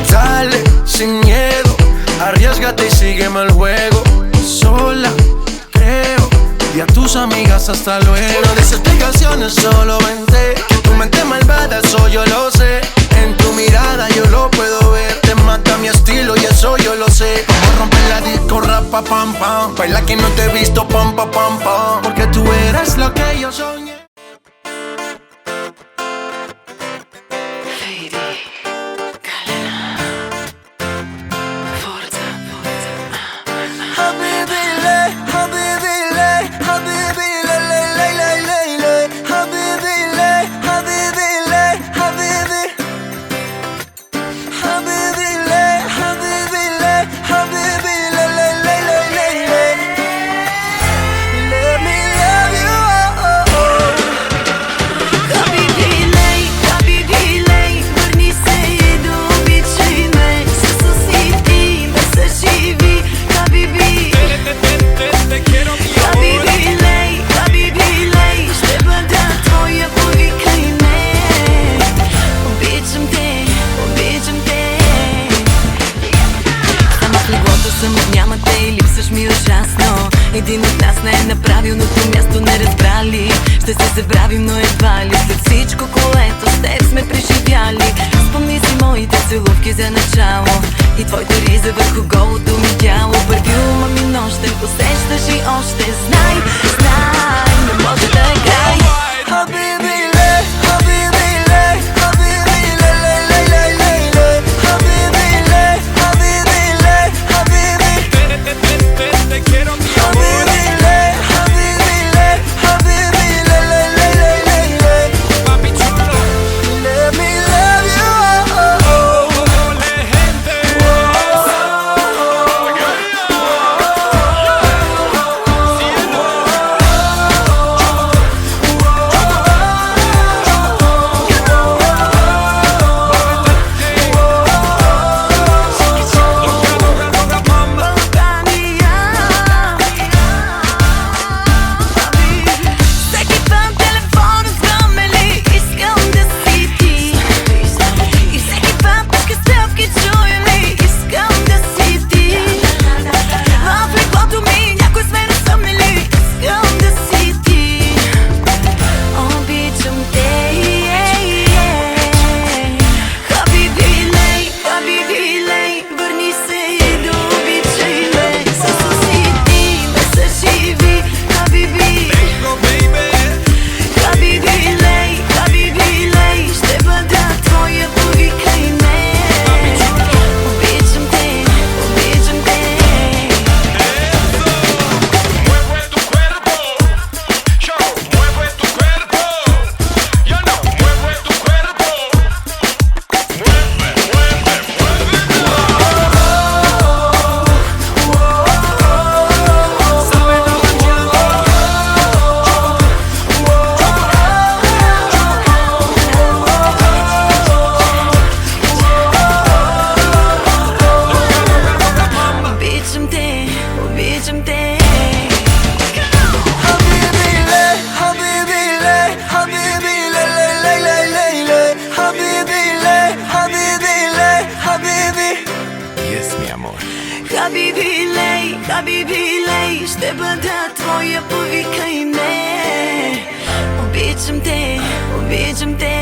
Dale, sin miedo, arriésgate y sígueme el juego. Sola, creo, y a tus amigas hasta luego. No des explicaciones, solo vente. Que tu mente malvada, eso yo lo sé. En tu mirada yo lo puedo ver. Te mata mi estilo y eso yo lo sé. Como romper la disco, rapa, pam, pam. Baila que no te he visto, pam, pam, pam, pam. Porque tú eres lo que yo soñé. Няма те и липсваш ми ужасно. Един от нас не е на правилното място, не разбрали. Ще се забравим, но едва ли. След всичко, което с теб сме преживяли. Спомни си моите целувки за начало и твоята риза върху голото ми тяло. Парфюма ми нощем усещаш и още знай, знай, не може да е край. Хабиби лей, ще бъда твоя, повикай ме. Обичам те, обичам те.